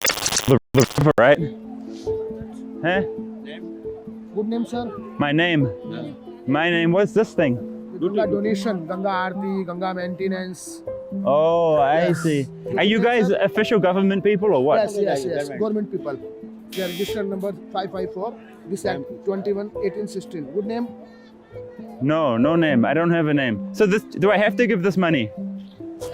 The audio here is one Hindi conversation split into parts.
The river, right? Huh? Good name, sir. My name. My name. What's this thing? Ganga donation, Ganga Aarti, Ganga maintenance. Oh, I Yes. see. Are you guys official government people or what? Yes. Government people. They are registered number 554. This Act 21/1816. Good name? No name. I don't have a name. So this, do I have to give this money?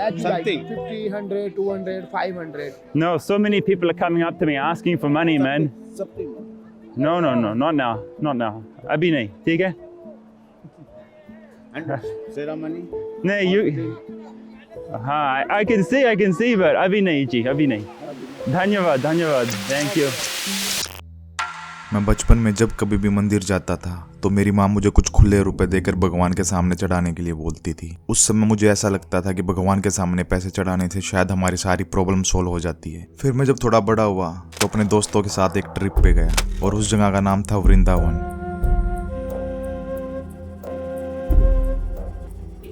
As you like, Something. 50, 100, 200, 500. No, so many people are coming up to me asking for money, man. Something. No, not now. Abhi nahi, theek hai? And ceremony. No, you. हाँ, I can see, but अभी नहीं जी, अभी नहीं. धन्यवाद, thank you. मैं बचपन में जब कभी भी मंदिर जाता था तो मेरी माँ मुझे कुछ खुले रुपए देकर भगवान के सामने चढ़ाने के लिए बोलती थी। उस समय मुझे ऐसा लगता था कि भगवान के सामने पैसे चढ़ाने से शायद हमारी सारी प्रॉब्लम सॉल्व हो जाती है। फिर मैं जब थोड़ा बड़ा हुआ तो अपने दोस्तों के साथ एक ट्रिप पे गया और उस जगह का नाम था वृंदावन।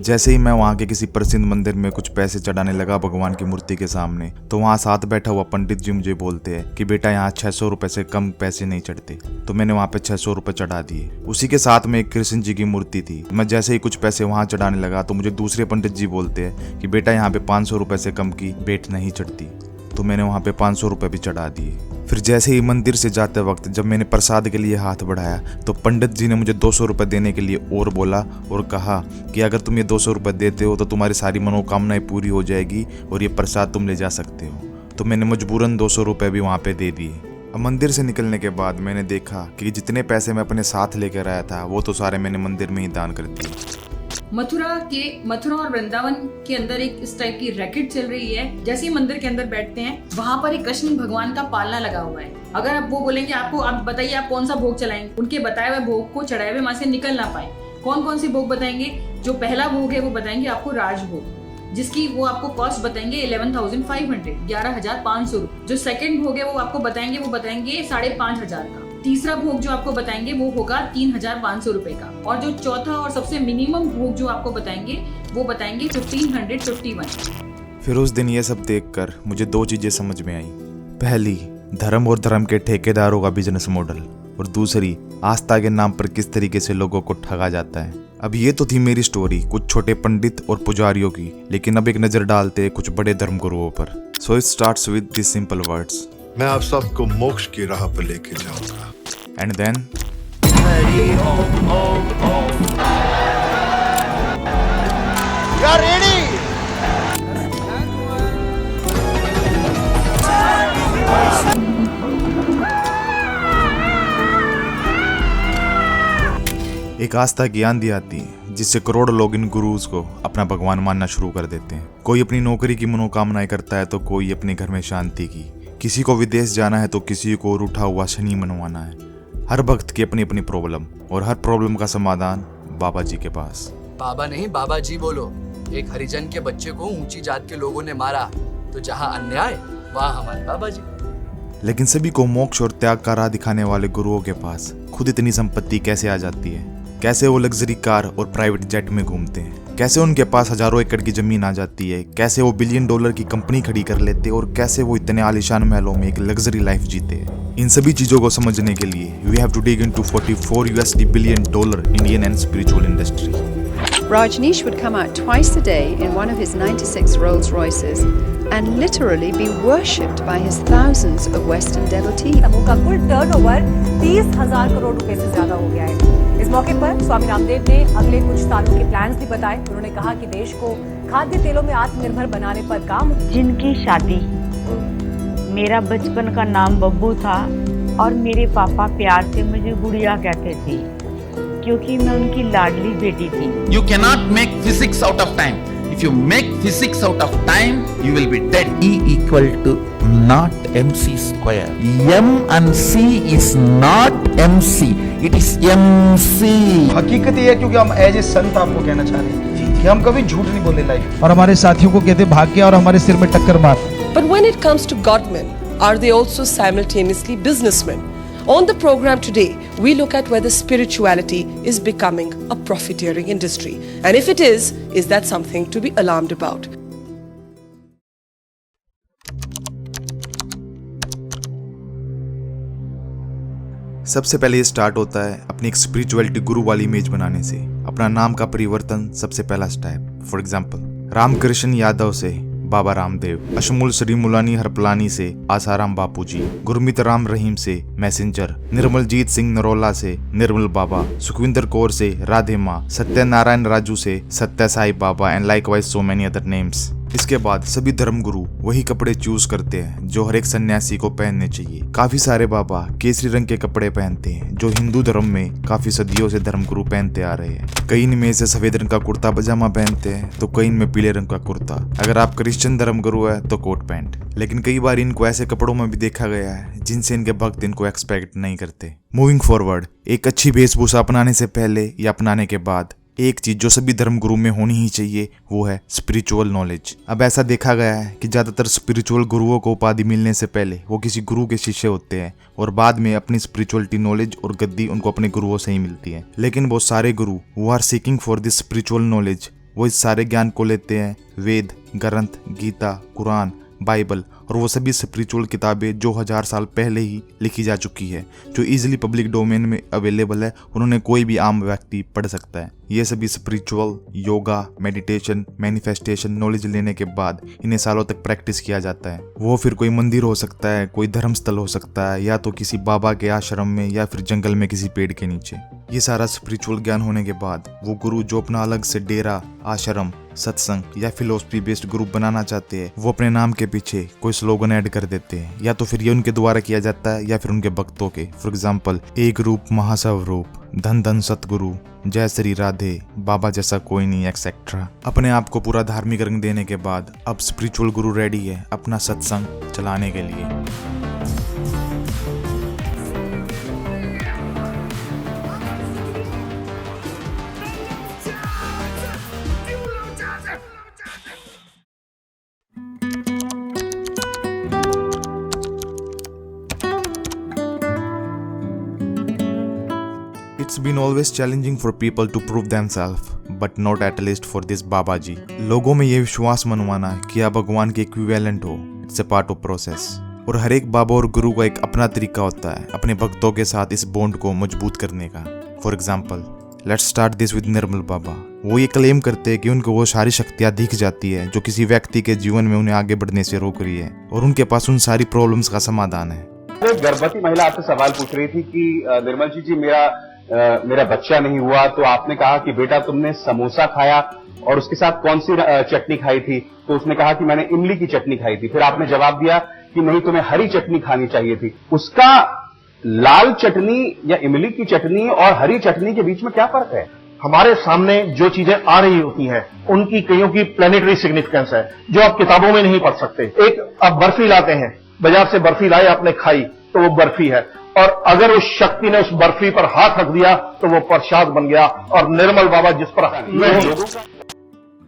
जैसे ही मैं वहाँ के किसी प्रसिद्ध मंदिर में कुछ पैसे चढ़ाने लगा भगवान की मूर्ति के सामने, तो वहाँ साथ बैठा हुआ पंडित जी मुझे बोलते हैं कि बेटा यहाँ 600 रुपए से कम पैसे नहीं चढ़ते। तो मैंने वहाँ पे 600 रुपए चढ़ा दिए। उसी के साथ में एक कृष्ण जी की मूर्ति थी। मैं जैसे ही कुछ पैसे वहाँ चढ़ाने लगा तो मुझे दूसरे पंडित जी बोलते हैं कि बेटा यहाँ पे 500 रुपए से कम की भेंट नहीं चढ़ती। तो मैंने वहाँ पे 500 रुपए भी चढ़ा दिए। फिर जैसे ही मंदिर से जाते वक्त जब मैंने प्रसाद के लिए हाथ बढ़ाया तो पंडित जी ने मुझे 200 रुपए देने के लिए और बोला और कहा कि अगर तुम ये 200 रुपए देते हो तो तुम्हारी सारी मनोकामनाएं पूरी हो जाएगी और ये प्रसाद तुम ले जा सकते हो। तो मैंने मजबूरन 200 रुपए भी वहाँ पे दे दिए। अब मंदिर से निकलने के बाद मैंने देखा कि जितने पैसे मैं अपने साथ लेकर आया था वो तो सारे मैंने मंदिर में ही दान कर दिए। मथुरा और वृंदावन के अंदर एक इस टाइप की रैकेट चल रही है। जैसे ही मंदिर के अंदर बैठते हैं वहाँ पर एक कृष्ण भगवान का पालना लगा हुआ है। अगर आप वो बोलेंगे आपको, आप बताइए आप कौन सा भोग चलाएंगे, उनके बताए हुए भोग को चढ़ाए हुए वहाँ से निकल ना पाए। कौन सी भोग बताएंगे? जो पहला भोग है वो बताएंगे आपको राजभोग, जिसकी वो आपको कॉस्ट बताएंगे 11,500, 11,500 रुपए। जो सेकंड भोग है वो आपको बताएंगे 5,500 का। तीसरा भोग जो आपको बताएंगे वो होगा 3,500 रुपए का। और जो चौथा और सबसे मिनिमम भोग जो आपको बताएंगे वो बताएंगे 1,551। फिर उस दिन ये सब देखकर मुझे दो चीजें समझ में आई। पहली, धर्म और धर्म के ठेकेदारों का बिजनेस मॉडल, और दूसरी, आस्था के नाम पर किस तरीके से लोगों को ठगा जाता है। अब ये तो थी मेरी स्टोरी कुछ छोटे पंडित और पुजारियों की, लेकिन अब एक नजर डालते हैं कुछ बड़े धर्म गुरुओं पर। So it starts with this simple words, मैं आप सबको मोक्ष की राह पर लेके जाऊंगा। एंड देन एक आस्था की आंधी आती है जिससे करोड़ों लोग इन गुरुज को अपना भगवान मानना शुरू कर देते हैं। कोई अपनी नौकरी की मनोकामनाएं करता है तो कोई अपने घर में शांति की, किसी को विदेश जाना है तो किसी को रूठा हुआ शनि मनवाना है। हर भक्त की अपनी अपनी प्रॉब्लम, और हर प्रॉब्लम का समाधान बाबा जी के पास। बाबा नहीं बाबा जी बोलो। एक हरिजन के बच्चे को ऊंची जात के लोगों ने मारा, तो जहाँ अन्याय वहाँ हमारे बाबा जी। लेकिन सभी को मोक्ष और त्याग का राह दिखाने वाले गुरुओं के पास खुद इतनी संपत्ति कैसे आ जाती है? कैसे वो लग्जरी कार और प्राइवेट जेट में घूमते हैं? कैसे उनके पास हजारों एकड़ की जमीन आ जाती है? कैसे वो बिलियन डॉलर की कंपनी खड़ी कर लेते हैं? और कैसे वो इतने आलीशान महलों में एक लग्जरी लाइफ जीते हैं? इन सभी चीजों को समझने के लिए we have to dig into $44 billion Indian and spiritual industry. Rajneesh would come out twice a day in one of his 96 Rolls Royces and literally be worshipped by his thousands of Western devotees. समूह का कुल टर्नओवर 30,000 करोड़ रुपए से ज्यादा हो गया है। इस मौके पर स्वामी रामदेव ने अगले कुछ सालों के प्लान्स भी बताए। उन्होंने कहा कि देश को खाद्य तेलों में आत्मनिर्भर बनाने पर काम। जिनकी शादी, मेरा बचपन का नाम बब्बू था और मेरे पापा प्यार से मुझे गुड़िया कहते थे क्योंकि मैं उनकी लाडली बेटी थी। You cannot make physics out of time. If you make physics out of time, you will be dead. E equal to not mc square. M and C is not mc. It is mc. हकीकत ये है क्योंकि हम एज ए संत आपको कहना चाह रहे हैं कि हम कभी झूठ नहीं बोले लाइफ। और हमारे साथियों को कहते भाग गया और हमारे सिर में टक्कर मार। But when it comes to godmen, are they also simultaneously businessmen? On the program today, we look at whether spirituality is becoming a profiteering industry. And if it is that something to be alarmed about? सबसे पहले ये स्टार्ट होता है अपनी एक स्पिरिचुअलिटी गुरु वाली इमेज बनाने से। अपना नाम का परिवर्तन सबसे पहला step. For example Ramkrishna Yadav से बाबा रामदेव, अशमूल श्री मुलानी हरपलानी से आसाराम बापूजी, गुरमीत राम रहीम से मैसेंजर, निर्मलजीत सिंह नरोला से निर्मल बाबा, सुखविंदर कौर से राधे माँ, सत्यनारायण राजू से Satya Sai Baba and likewise so many other names. इसके बाद सभी धर्मगुरु वही कपड़े चूज करते हैं जो हर एक सन्यासी को पहनने चाहिए। काफी सारे बाबा केसरी रंग के कपड़े पहनते हैं जो हिंदू धर्म में काफी सदियों से धर्मगुरु पहनते आ रहे हैं। कई इनमें से सफेद रंग का कुर्ता पजामा पहनते हैं तो कई इनमें पीले रंग का कुर्ता। अगर आप क्रिश्चियन धर्मगुरु है तो कोट पैंट। लेकिन कई बार इनको ऐसे कपड़ों में भी देखा गया है जिनसे इनके भक्त इनको एक्सपेक्ट नहीं करते। मूविंग फॉरवर्ड, एक अच्छी वेशभूषा अपनाने से पहले या अपनाने के बाद एक चीज जो सभी धर्मगुरु में होनी ही चाहिए वो है स्पिरिचुअल नॉलेज। अब ऐसा देखा गया है कि ज्यादातर स्पिरिचुअल गुरुओं को उपाधि मिलने से पहले वो किसी गुरु के शिष्य होते हैं और बाद में अपनी स्पिरिचुअलिटी नॉलेज और गद्दी उनको अपने गुरुओं से ही मिलती है। लेकिन वो सारे गुरु वो are seeking for this spiritual knowledge, वो इस सारे ज्ञान को लेते हैं वेद, ग्रंथ, गीता, कुरान, बाइबल और वो सभी स्पिरिचुअल किताबें जो 1000 साल पहले ही लिखी जा चुकी है, जो इजीली पब्लिक डोमेन में अवेलेबल है, उन्होंने कोई भी आम व्यक्ति पढ़ सकता है। ये सभी spiritual, yoga, meditation, manifestation knowledge लेने के बाद इन्हें सालों तक प्रैक्टिस किया जाता है। वो फिर कोई मंदिर हो सकता है, कोई धर्मस्थल हो सकता है, या तो किसी बाबा के आश्रम में या फिर जंगल में किसी पेड़ के नीचे। ये सारा स्पिरिचुअल ज्ञान होने के बाद वो गुरु जो अपना अलग से डेरा, आश्रम, सत्संग या फिलोसफी बेस्ड ग्रुप बनाना चाहते हैं वो अपने नाम के पीछे कोई स्लोगन ऐड कर देते हैं, या तो फिर ये उनके द्वारा किया जाता है या फिर उनके भक्तों के। फॉर एग्जाम्पल एक रूप महास्वरूप, धन धन सतगुरु, जय श्री राधे, बाबा जैसा कोई नहीं, एक्सेट्रा। अपने आप को पूरा धार्मिक रंग देने के बाद अब स्पिरिचुअल गुरु रेडी है अपना सत्संग चलाने के लिए। It's been always challenging for people to prove themselves, but not at least for this Baba Ji. लोगों में ये विश्वास मनवाना कि आप भगवान के इक्विवेलेंट हो, it's a part of process. और हर एक बाबा और गुरु का एक अपना तरीका होता है अपने भक्तों के साथ इस बॉन्ड को मजबूत करने का। For example let's start this with Nirmal Baba. वो ये क्लेम करते हैं कि उनको वो सारी शक्तियाँ दिख जाती है जो किसी व्यक्ति के जीवन में उन्हें आगे बढ़ने से रोक रही है, और उनके पास उन सारी प्रॉब्लम्स का समाधान है। गर्भवती महिला आपसे सवाल पूछ रही थी कि निर्मल जी मेरा बच्चा नहीं हुआ, तो आपने कहा कि बेटा तुमने समोसा खाया और उसके साथ कौन सी चटनी खाई थी? तो उसने कहा कि मैंने इमली की चटनी खाई थी। फिर आपने जवाब दिया कि नहीं, तुम्हें हरी चटनी खानी चाहिए थी। उसका लाल चटनी या इमली की चटनी और हरी चटनी के बीच में क्या फर्क है? हमारे सामने जो चीजें आ रही होती हैं उनकी कईयों की प्लेनेटरी सिग्निफिकेंस है जो आप किताबों में नहीं पढ़ सकते। एक आप बर्फी लाते हैं, बाजार से बर्फी लाए, आपने खाई तो वो बर्फी है, और अगर उस शक्ति ने उस बर्फी पर हाथ रख दिया तो वो प्रसाद बन गया। और निर्मल बाबा जिस पर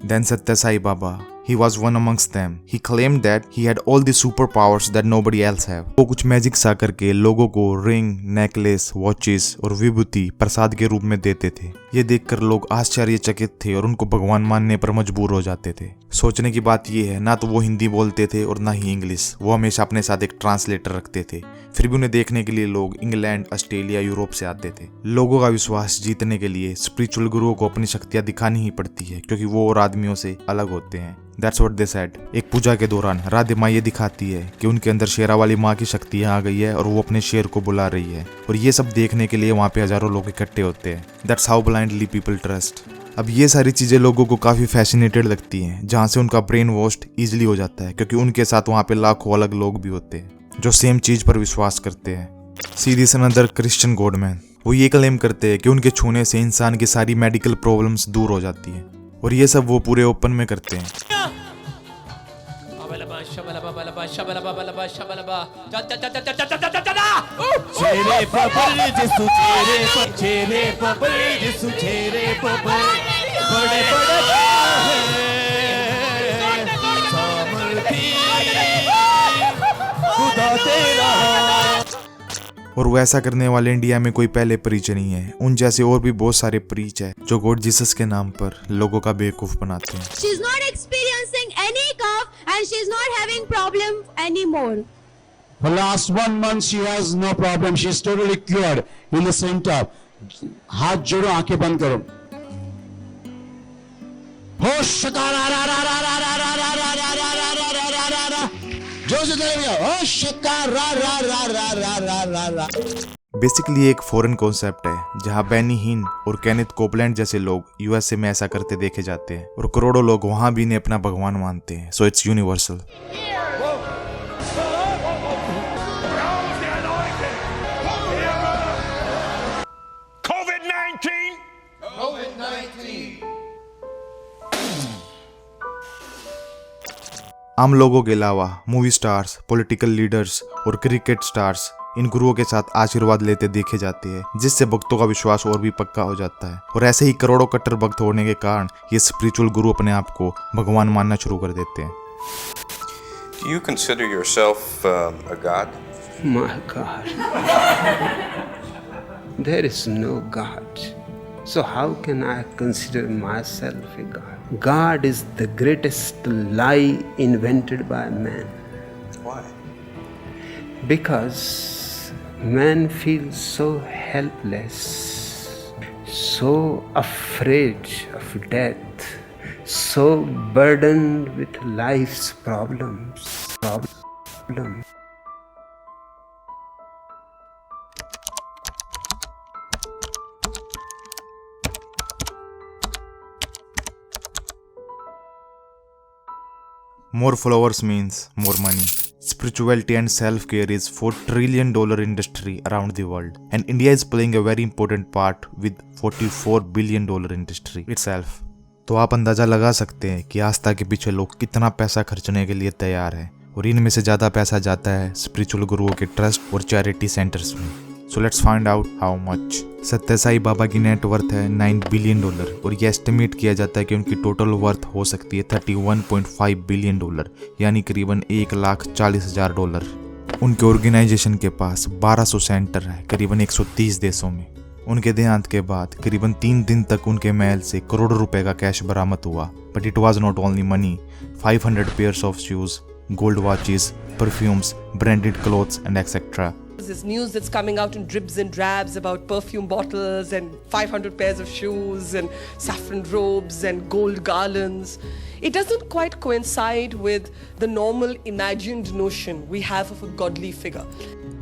Then Satya Sai Baba, he was one amongst them. He claimed that he had all the superpowers that nobody else have. वो कुछ मैजिक सा करके लोगों को रिंग, नेकलेस, वॉचेस और विभूति प्रसाद के रूप में देते थे। ये देखकर लोग आश्चर्यचकित थे और उनको भगवान मानने पर मजबूर हो जाते थे। सोचने की बात यह है, ना तो वो हिंदी बोलते थे और ना ही इंग्लिश। वो हमेशा अपने साथ एक ट्रांसलेटर रखते थे, फिर भी उन्हें देखने के लिए लोग इंग्लैंड, ऑस्ट्रेलिया, यूरोप से आते थे। लोगों का विश्वास जीतने के लिए स्पिरिचुअल गुरुओं को अपनी शक्तियां दिखानी ही पड़ती है, क्योंकि वो और आदमियों से अलग होते हैं। That's what they said. एक पूजा के दौरान राधे माँ ये दिखाती है कि उनके अंदर शेरा वाली माँ की शक्ति आ गई है और वो अपने शेर को बुला रही है, और ये सब देखने के लिए वहाँ पे हजारों लोग इकट्ठे होते हैं। That's how blindly people trust. अब ये सारी चीजें लोगों को काफी फैसिनेटेड लगती हैं, जहाँ से उनका ब्रेन वॉश इजिली हो जाता है, क्योंकि उनके साथ वहाँ पे लाखों अलग लोग भी होते हैं जो सेम चीज पर विश्वास करते हैं। See this another Christian godman. वो ये क्लेम करते हैं कि उनके छूने से इंसान की सारी मेडिकल प्रॉब्लम्स दूर हो जाती है, और ये सब वो पूरे ओपन में करते हैं। और वो ऐसा करने वाले इंडिया में कोई पहले प्रीच नहीं है। उन जैसे और भी बहुत सारे प्रीच है जो गॉड जीसस के नाम पर लोगों का बेवकूफ बनाते हैं। She is not experiencing any cough and she is not having problem anymore. For last 1 month she has no problem. She is totally cured in the center. हाथ जोड़ो, आंखें बंद करो. हो शकारा रा रा रा रा रा रा रा रा रा रा रा रा रा रा रा रा. जोर से चले भैया. हो शकारा रा रा रा रा रा रा रा. बेसिकली ये एक फॉरेन कॉन्सेप्ट है जहाँ बेनी हिन और केनेथ कोपलैंड जैसे लोग यूएसए में ऐसा करते देखे जाते हैं और करोड़ों लोग वहाँ भी इन्हें अपना भगवान मानते हैं. So it's universal. आम लोगों के अलावा मूवी स्टार्स, पॉलिटिकल लीडर्स और क्रिकेट स्टार्स इन गुरुओं के साथ आशीर्वाद लेते देखे जाते हैं, जिससे भक्तों का विश्वास और भी पक्का हो जाता है. और ऐसे ही करोड़ों कट्टर भक्त होने के कारण ये स्पिरिचुअल गुरु अपने आप को भगवान मानना शुरू कर देते हैं. Do you consider yourself a god? My God. There is no God. So how can I consider myself a God? God is the greatest lie invented by man. Why? Because man feels so helpless, so afraid of death, so burdened with life's problems. More followers means more money. Spirituality and self-care is $4 trillion industry around the world, and India is playing a very important part with $44 billion industry itself. तो आप अंदाजा लगा सकते हैं कि आस्था के पीछे लोग कितना पैसा खर्चने के लिए तैयार हैं, और इनमें से ज़्यादा पैसा जाता है स्पिरिचुअल गुरुओं के ट्रस्ट और चैरिटी सेंटर्स में. So let's find out how much. सत्य साई बाबा की नेट वर्थ है $9 बिलियन और ये एस्टिमेट किया जाता है कि उनकी टोटल वर्थ हो सकती है $31.5 बिलियन, यानी करीबन $1,40,000. उनके ऑर्गेनाइजेशन के पास 1200 सेंटर है करीबन 130 देशों में. उनके देहांत के बाद करीबन 3 दिन तक उनके महल से करोड़ों रुपए का कैश बरामद हुआ. But it was not only money. 500 pairs of shoes, gold watches, perfumes, branded clothes and etcetera. This news that's coming out in dribs and drabs about perfume bottles and 500 pairs of shoes and saffron robes and gold garlands. It doesn't quite coincide with the normal imagined notion we have of a godly figure.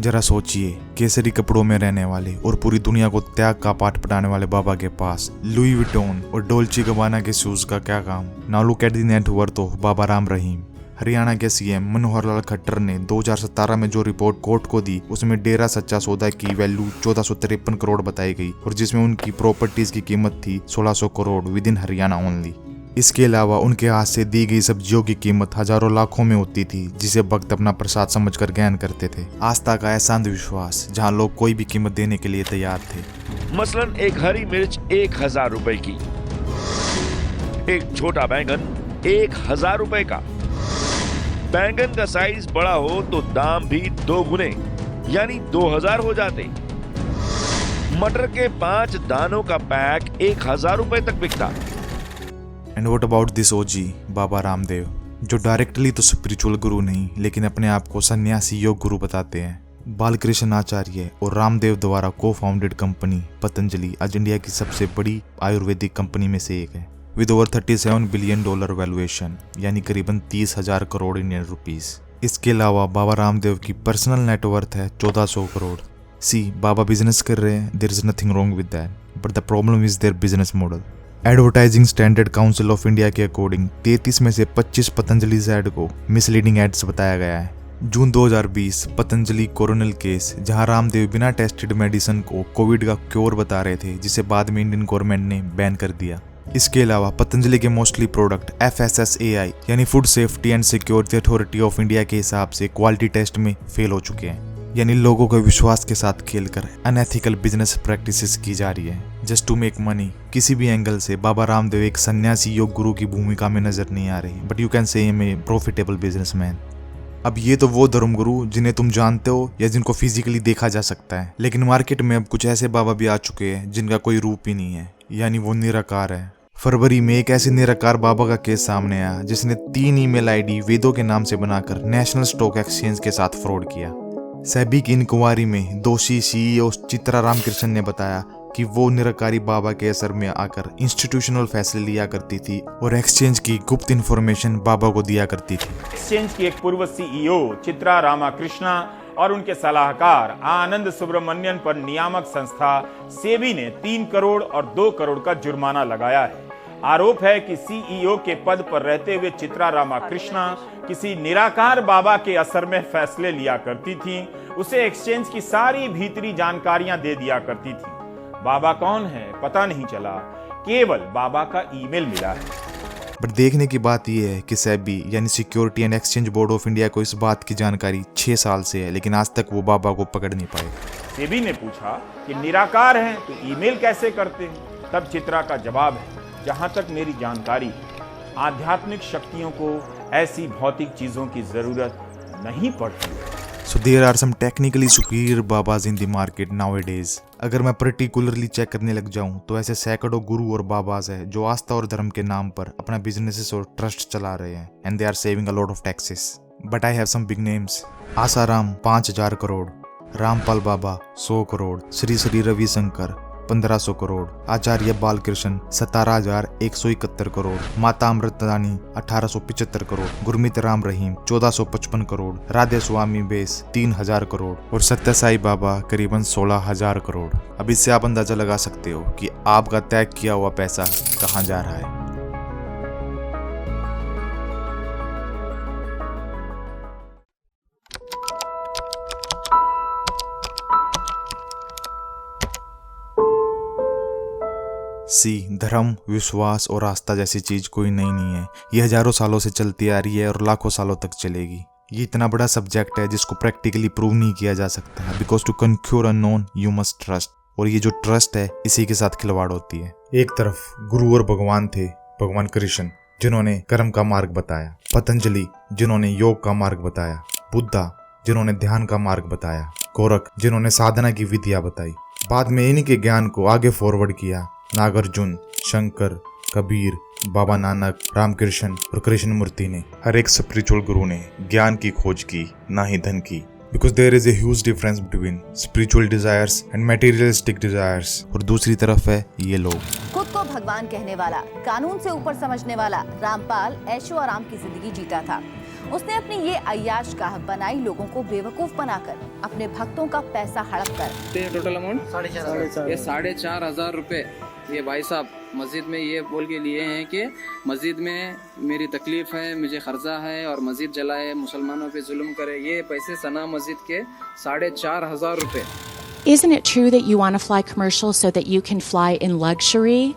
जरा सोचिए, केसरी कपड़ों में रहने वाले और पूरी दुनिया को त्याग का पाठ पढ़ाने वाले बाबा के पास लुई विटॉन और डोल्चे गबाना के शूज का क्या काम. Now look at the net worth of Baba Ram Rahim. Haryana के सीएम मनोहर लाल खट्टर ने 2017 में जो रिपोर्ट कोर्ट को दी उसमें डेरा सच्चा सौदा की वैल्यू 1453 करोड़ बताई गई, और जिसमें उनकी प्रॉपर्टीज की कीमत थी 1600 crore with in Haryana only. इसके अलावा उनके हाथ से दी गई सब्जियों की कीमत हजारों लाखों में होती थी, जिसे भक्त अपना प्रसाद समझकर ग्रहण करते थे. आस्था का ऐसा अंधविश्वास जहाँ लोग कोई भी कीमत देने के लिए तैयार थे. मसलन एक हरी मिर्च 1000 रुपए की, एक छोटा बैंगन 1000 रुपए का. बैंगन का साइज बड़ा हो तो दाम भी 2 गुने यानी 2000 हो जाते. मटर के 5 दानों का पैक 1000 रुपए तक बिकता. एंड व्हाट अबाउट दिस ओजी बाबा रामदेव, जो डायरेक्टली तो स्पिरिचुअल गुरु नहीं लेकिन अपने आप को सन्यासी योग गुरु बताते हैं. बालकृष्ण आचार्य और रामदेव द्वारा को फाउंडेड कंपनी पतंजलि आज इंडिया की सबसे बड़ी आयुर्वेदिक कंपनी में से एक है, विद ओवर $37 बिलियन वैल्यूएशन, यानी करीबन 30,000 करोड़ इंडियन रुपीस. इसके अलावा बाबा रामदेव की पर्सनल नेटवर्थ है 1400 करोड़. सी, बाबा बिजनेस कर रहे हैं, there is nothing wrong with that, but the problem is their business model. Advertising standard council of India के अकॉर्डिंग 33 में से 25 पतंजलि एड को मिसलीडिंग एड्स बताया गया है. जून 2020 पतंजलि कोरोनल केस, जहां रामदेव बिना टेस्टेड मेडिसिन को कोविड का क्योर बता रहे थे, जिसे बाद में इंडियन गवर्नमेंट ने बैन कर दिया. इसके अलावा पतंजलि के मोस्टली प्रोडक्ट FSSAI यानी food safety and security authority of India के हिसाब से क्वालिटी टेस्ट में फेल हो चुके हैं, यानी लोगों के विश्वास के साथ खेलकर अनएथिकल बिजनेस प्रैक्टिसेस की जा रही है जस्ट टू मेक मनी. किसी भी एंगल से बाबा रामदेव एक सन्यासी योग गुरु की भूमिका में नजर नहीं आ रही, but you can say him a profitable businessman. अब ये तो वो धर्मगुरु जिन्हें तुम जानते हो या जिनको फिजिकली देखा जा सकता है, लेकिन मार्केट में अब कुछ ऐसे बाबा भी आ चुके हैं जिनका कोई रूप ही नहीं है, यानी वो निराकार है. फरवरी में एक ऐसे निराकार बाबा का केस सामने आया जिसने 3 ईमेल आईडी वेदों के नाम से बनाकर नेशनल स्टॉक एक्सचेंज के साथ फ्रॉड किया. सेबी की इंक्वायरी में दोषी सीईओ चित्रा रामकृष्णन ने बताया कि वो निरकारी बाबा के असर में आकर इंस्टीट्यूशनल फैसले लिया करती थी और एक्सचेंज की गुप्त इंफॉर्मेशन बाबा को दिया करती थी। एक्सचेंज की एक पूर्व सीईओ चित्रा रामाकृष्णा और उनके सलाहकार आनंद सुब्रमण्यन पर नियामक संस्था सेबी ने 3 करोड़ और 2 करोड़ का जुर्माना लगाया है। आरोप है कि सीईओ के पद पर रहते हुए चित्रा रामाकृष्णा किसी निराकार बाबा के असर में फैसले लिया करती थी। उसे एक्सचेंज की सारी भीतरी जानकारियां दे दिया करती थी। बाबा कौन है पता नहीं चला, केवल बाबा का ईमेल मिला है। बट देखने की बात यह है कि सेबी यानी security and exchange board of India को इस बात की जानकारी 6 साल से है, लेकिन आज तक वो बाबा को पकड़ नहीं पाए। सेबी ने पूछा कि निराकार हैं तो ईमेल कैसे करते हैं? तब चित्रा का जवाब है, जहां तक मेरी जानकारी आध्यात्मिक शक्तियों को ऐसी भौतिक चीजों की जरूरत नहीं पड़ती। So there are some technically superior babas in the market nowadays. अगर मैं पर्टिकुलरली चेक करने लग जाऊं तो ऐसे सैकड़ों गुरु और बाबाज हैं जो आस्था और धर्म के नाम पर अपना बिजनेसेस और ट्रस्ट चला रहे हैं and they are saving a lot of taxes. But I have some big names. Asaram 5000 crore, Rampal बाबा 100 करोड़, श्री श्री रविशंकर 1500 करोड़, आचार्य बालकृष्ण 17,171 करोड़, माता अमृतरानी 1875 करोड़, गुरमीत राम रहीम 1455 करोड़, राधे स्वामी बेस 3000 करोड़ और सत्य साई बाबा करीबन 16,000 करोड़। अब इससे आप अंदाजा लगा सकते हो कि आपका तय किया हुआ पैसा कहाँ जा रहा है। धर्म, विश्वास और आस्था जैसी चीज कोई नई नहीं है। ये हजारों सालों से चलती आ रही है और लाखों सालों तक चलेगी। ये इतना बड़ा सब्जेक्ट है जिसको प्रैक्टिकली प्रूव नहीं किया जा सकता। Because to conquer unknown you must trust, और ये जो ट्रस्ट है इसी के साथ खिलवाड़ होती है। एक तरफ गुरु और भगवान थे, भगवान कृष्ण जिन्होंने कर्म का मार्ग बताया, पतंजलि जिन्होंने योग का मार्ग बताया, बुद्धा जिन्होंने ध्यान का मार्ग बताया, गोरख जिन्होंने साधना की विधियां बताई। बाद में इन्हीं के ज्ञान को आगे फॉरवर्ड किया नागार्जुन, शंकर, कबीर, बाबा नानक, रामकृष्ण और कृष्णमूर्ति ने। हर एक स्पिरिचुअल गुरु ने ज्ञान की खोज की, ना ही धन की। Because there is a huge difference between spiritual desires and materialistic desires. और दूसरी तरफ है ये लोग। खुद को भगवान कहने वाला, कानून से ऊपर समझने वाला रामपाल ऐशो आराम की जिंदगी जीता था। उसने अपनी ये अय्याश गाह बनाई लोगों को बेवकूफ बनाकर, अपने भक्तों का पैसा हड़प कर। Total amount 4,500। ये 4,500 रुपए ये भाई साहब मस्जिद में ये बोल के लिए हैं कि मस्जिद में मेरी तकलीफ है, मुझे खर्चा है और मस्जिद जलाए, मुसलमानों पे जुल्म करे। ये पैसे सना मस्जिद के 4,500 रुपए। Isn't it true that you want to fly commercial so that you can fly in luxury?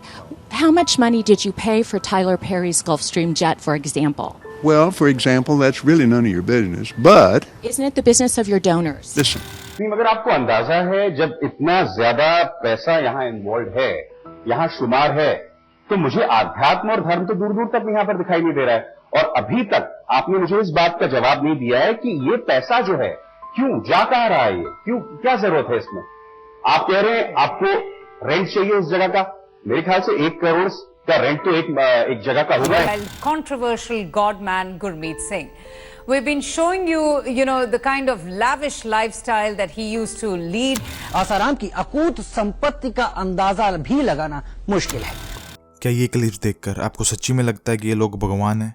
How much money did you pay for Tyler Perry's Gulfstream jet, for example? Well, for example, that's really none of your business, but... Isn't it the business of your donors? Listen. नहीं, मगर आपको अंदाजा है जब इतना ज्यादा पैसा यहाँ इन्वॉल्व है, यहाँ शुमार है, तो मुझे आध्यात्म और धर्म तो दूर दूर तक यहाँ पर दिखाई नहीं दे रहा है। और अभी तक आपने मुझे इस बात का जवाब नहीं दिया है कि ये पैसा जो है क्यों जा कहाँ रहा है, ये क्यों, क्या जरूरत है इसमें? आप कह रहे हैं आपको रेंट चाहिए इस जगह का। मेरे ख्याल से 1 करोड़ का रेंट तो एक जगह का होगा। Controversial godman Gurmeet Singh. We've been showing you know, the kind of lavish lifestyle that he used to lead. Asaram की अकूत संपत्ति का अंदाजा भी लगाना मुश्किल है। क्या ये क्लिप्स देखकर आपको सच्ची में लगता है कि ये लोग भगवान हैं?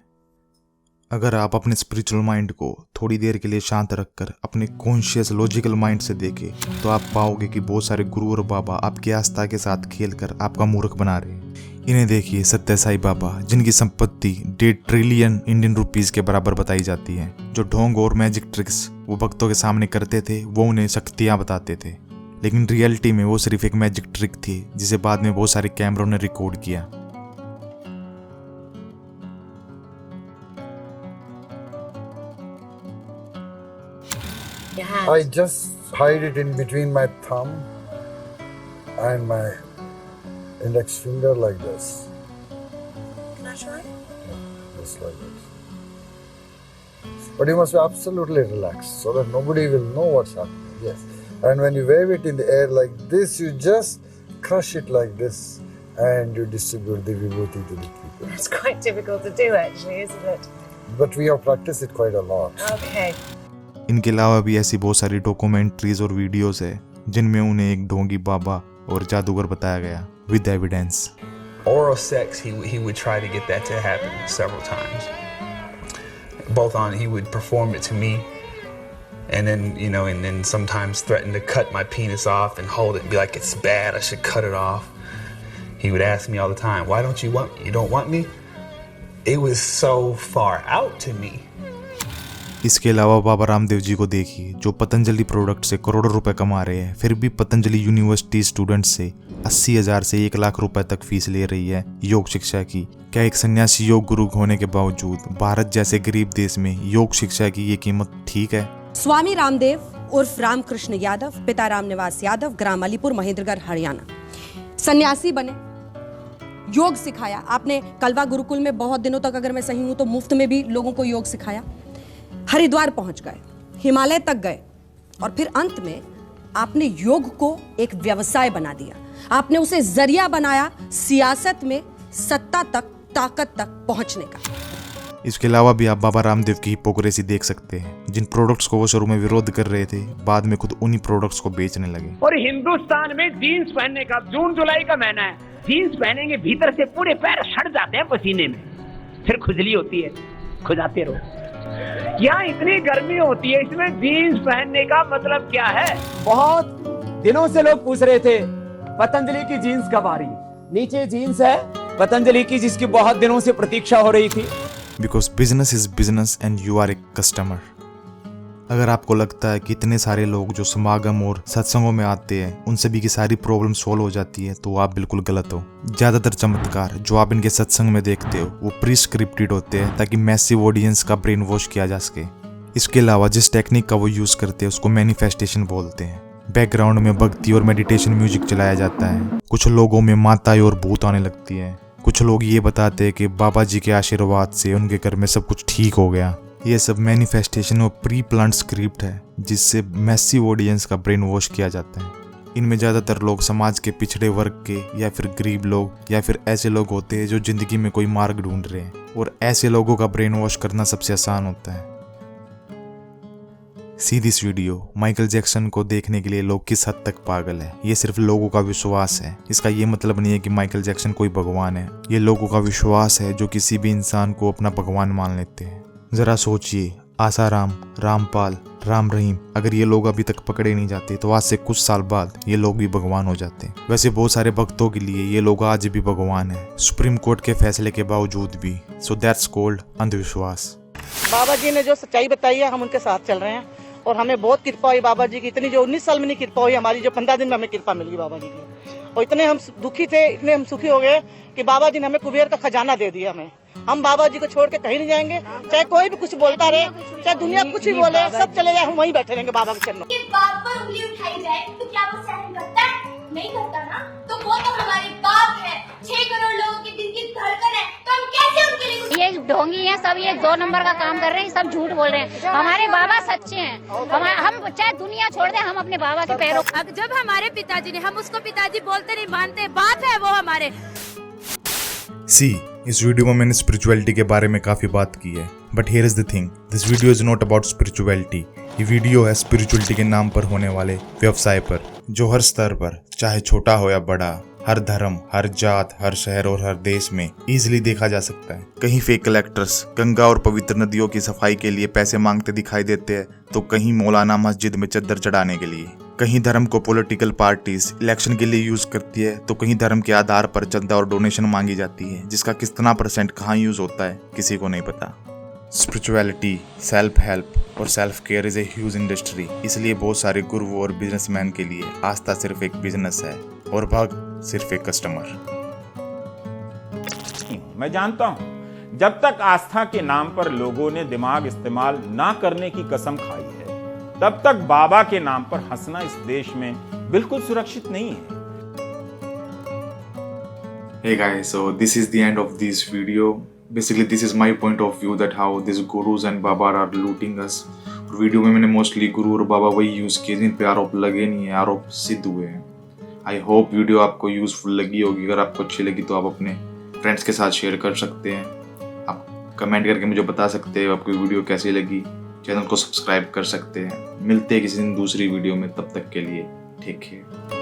अगर आप अपने स्पिरिचुअल माइंड को थोड़ी देर के लिए शांत रखकर अपने कॉन्शियस लॉजिकल माइंड से देखें तो आप पाओगे कि बहुत सारे गुरु और बाबा आपकी आस्था के साथ खेलकर आपका मूर्ख बना रहे हैं। इन्हें देखिए, सत्य साई बाबा जिनकी संपत्ति 1.5 ट्रिलियन इंडियन रुपीस के बराबर बताई जाती है। जो ढोंग और मैजिक ट्रिक्स वो भक्तों के सामने करते थे वो उन्हें शक्तियां बताते थे, लेकिन रियलिटी में वो सिर्फ एक मैजिक ट्रिक थी जिसे बाद में बहुत सारे कैमरों ने रिकॉर्ड किया। I just hide it in between my thumb and my index finger like this. Can I try? Yeah, just like this. But you must be absolutely relaxed so that nobody will know what's happening. Yes. And when you wave it in the air like this, you just crush it like this and you distribute the vibhuti to the people. It's quite difficult to do actually, isn't it? But we have practiced it quite a lot. Okay. इनके अलावा भी ऐसी बहुत सारी डॉक्यूमेंट्रीज और वीडियोस है जिनमें उन्हें एक ढोंगी बाबा और जादूगर बताया गया with evidence. Oral sex, he would try to get that to happen several times. Both on, he would perform it to me, and then, you know, and then sometimes threaten to cut my penis off and hold it and be like, it's bad, I should cut it off. He would ask me all the time, why don't you want me? You don't want me? It was so far out to me. इसके अलावा बाबा रामदेव जी को देखिए जो पतंजलि प्रोडक्ट से करोड़ों रुपए कमा रहे हैं, फिर भी पतंजलि यूनिवर्सिटी स्टूडेंट से 80,000 से 1 लाख रुपए तक फीस ले रही है योग शिक्षा की। क्या एक सन्यासी योग गुरु होने के बावजूद भारत जैसे गरीब देश में योग शिक्षा की ये कीमत ठीक है? स्वामी रामदेव उर्फ रामकृष्ण यादव, पिता रामनिवास यादव, ग्राम अलीपुर, महेंद्रगढ़, हरियाणा। सन्यासी बने, योग सिखाया आपने। कलवा गुरुकुल में बहुत दिनों तक, अगर मैं सही हूं तो मुफ्त में भी लोगों को योग सिखाया। हरिद्वार पहुंच गए, हिमालय तक गए, और फिर अंत में आपने योग को एक व्यवसाय बना दिया। आपने उसे जरिया बनाया सियासत में सत्ता तक, ताकत तक पहुंचने का। इसके अलावा भी आप बाबा रामदेव की हिपोक्रेसी देख सकते हैं। जिन प्रोडक्ट्स को वो शुरू में विरोध कर रहे थे, बाद में खुद उन्हीं प्रोडक्ट्स को बेचने लगे। और हिंदुस्तान में जीन्स पहनने का, जून जुलाई का महीना है, जीन्स पहनेंगे भीतर से पूरे पैर सड़ जाते हैं पसीने में, फिर खुजली होती है, खुजाते रहो। यहाँ इतनी गर्मी होती है, इसमें जीन्स पहनने का मतलब क्या है? बहुत दिनों से लोग पूछ रहे थे पतंजलि की जीन्स कब आ रही है। नीचे जीन्स है पतंजलि की, जिसकी बहुत दिनों से प्रतीक्षा हो रही थी। Because business is business and you are a customer. अगर आपको लगता है कि इतने सारे लोग जो समागम और सत्संगों में आते हैं उन सभी की सारी प्रॉब्लम सोल्व हो जाती है, तो आप बिल्कुल गलत हो। ज्यादातर चमत्कार जो आप इनके सत्संग में देखते हो वो प्री स्क्रिप्टेड होते हैं ताकि मैसिव ऑडियंस का ब्रेन वॉश किया जा सके। इसके अलावा जिस टेक्निक का वो यूज करते हैं उसको मैनिफेस्टेशन बोलते हैं। बैकग्राउंड में भक्ति और मेडिटेशन म्यूजिक चलाया जाता है। कुछ लोगों में माताएं और भूत आने लगती है। कुछ लोग ये बताते हैं कि बाबा जी के आशीर्वाद से उनके घर में सब कुछ ठीक हो गया। ये सब मैनिफेस्टेशन और प्री प्लान स्क्रिप्ट है जिससे मैसिव ऑडियंस का ब्रेन वॉश किया जाता है। इनमें ज़्यादातर लोग समाज के पिछड़े वर्ग के या फिर गरीब लोग या फिर ऐसे लोग होते हैं जो जिंदगी में कोई मार्ग ढूंढ रहे हैं, और ऐसे लोगों का ब्रेन वॉश करना सबसे आसान होता है। See this video. Michael Jackson को देखने के लिए लोग किस हद तक पागल है। ये सिर्फ लोगों का विश्वास है। इसका ये मतलब नहीं है कि माइकल जैक्सन कोई भगवान है। ये लोगों का विश्वास है जो किसी भी इंसान को अपना भगवान मान लेते हैं। जरा सोचिए, आसाराम, रामपाल, राम रहीम, अगर ये लोग अभी तक पकड़े नहीं जाते तो आज से कुछ साल बाद ये लोग भी भगवान हो जाते हैं। वैसे बहुत सारे भक्तों के लिए ये लोग आज भी भगवान है, सुप्रीम कोर्ट के फैसले के बावजूद भी। सो दैट्स कॉल्ड अंधविश्वास। बाबा जी ने जो सच्चाई बताई है हम उनके साथ चल रहे हैं, और हमें बहुत कृपा हुई बाबा जी की। इतनी जो 19 साल में नहीं कृपा हुई हमारी, जो 15 दिन में हमें कृपा मिल गई बाबा जी की। और इतने हम दुखी थे, इतने हम सुखी हो गए कि बाबा जी ने हमें कुबेर का खजाना दे दिया। हमें, हम बाबा जी को छोड़ के कहीं नहीं जाएंगे। चाहे कोई भी कुछ बोलता रहे, चाहे दुनिया कुछ भी बोले, सब चले जाए, हम वहीं बैठे रहेंगे बाबा के चरणों। बाप पर उंगली उठाई जाए तो क्या वो सहन करता है? नहीं करता ना, तो वो तो हमारे बाप है। 6 करोड़ लोगों की दिल की धड़कन है, तो हम कैसे उनके लिए? ये ढोंगी है सब, ये 2 नंबर का काम कर रहे हैं, सब झूठ बोल रहे हैं। हमारे बाबा सच्चे हैं। हम चाहे दुनिया छोड़ दें, हम अपने बाबा के पैरों। अब जब हमारे पिताजी ने, हम उसको पिताजी बोलते नहीं, मानते, बाप है वो हमारे। इस वीडियो में मैंने स्पिरिचुअलिटी के बारे में काफी बात की है, but here is the thing, this video is not about spirituality. ये वीडियो है स्पिरिचुअलिटी के नाम पर होने वाले व्यवसाय पर, जो हर स्तर पर, चाहे छोटा हो या बड़ा, हर धर्म, हर जात, हर शहर और हर देश में इजीली देखा जा सकता है। कहीं फेक कलेक्टर्स गंगा और पवित्र नदियों की सफाई के लिए पैसे मांगते दिखाई देते हैं, तो कहीं मौलाना मस्जिद में चद्दर चढ़ाने के लिए। कहीं धर्म को पॉलिटिकल पार्टीज इलेक्शन के लिए यूज करती है, तो कहीं धर्म के आधार पर चंदा और डोनेशन मांगी जाती है, जिसका कितना % कहाँ यूज होता है किसी को नहीं पता। स्पिरिचुअलिटी, सेल्फ हेल्प और self care is a huge industry. इसलिए बहुत सारे गुरु और बिजनेसमैन के लिए आस्था सिर्फ एक बिजनेस है और भक्त सिर्फ एक कस्टमर। मैं जानता हूं, जब तक आस्था के नाम पर लोगों ने दिमाग इस्तेमाल ना करने की कसम खाई है, तब तक बाबा के नाम पर हंसना इस देश में बिल्कुल सुरक्षित नहीं है। Hey guys, so this is the end of this video. Basically this is my point of view that how these gurus and Baba are looting us. Video में मैंने मोस्टली गुरु और बाबा वही यूज किए जिन पे आरोप लगे नहीं है, आरोप सिद्ध हुए हैं। आई होप वीडियो आपको यूजफुल लगी होगी। अगर आपको अच्छी लगी तो आप अपने फ्रेंड्स के साथ शेयर कर सकते हैं। आप कमेंट करके मुझे बता सकते हैं आपको वीडियो कैसी लगी। चैनल को सब्सक्राइब कर सकते हैं। मिलते हैं किसी दिन दूसरी वीडियो में, तब तक के लिए टेक केयर।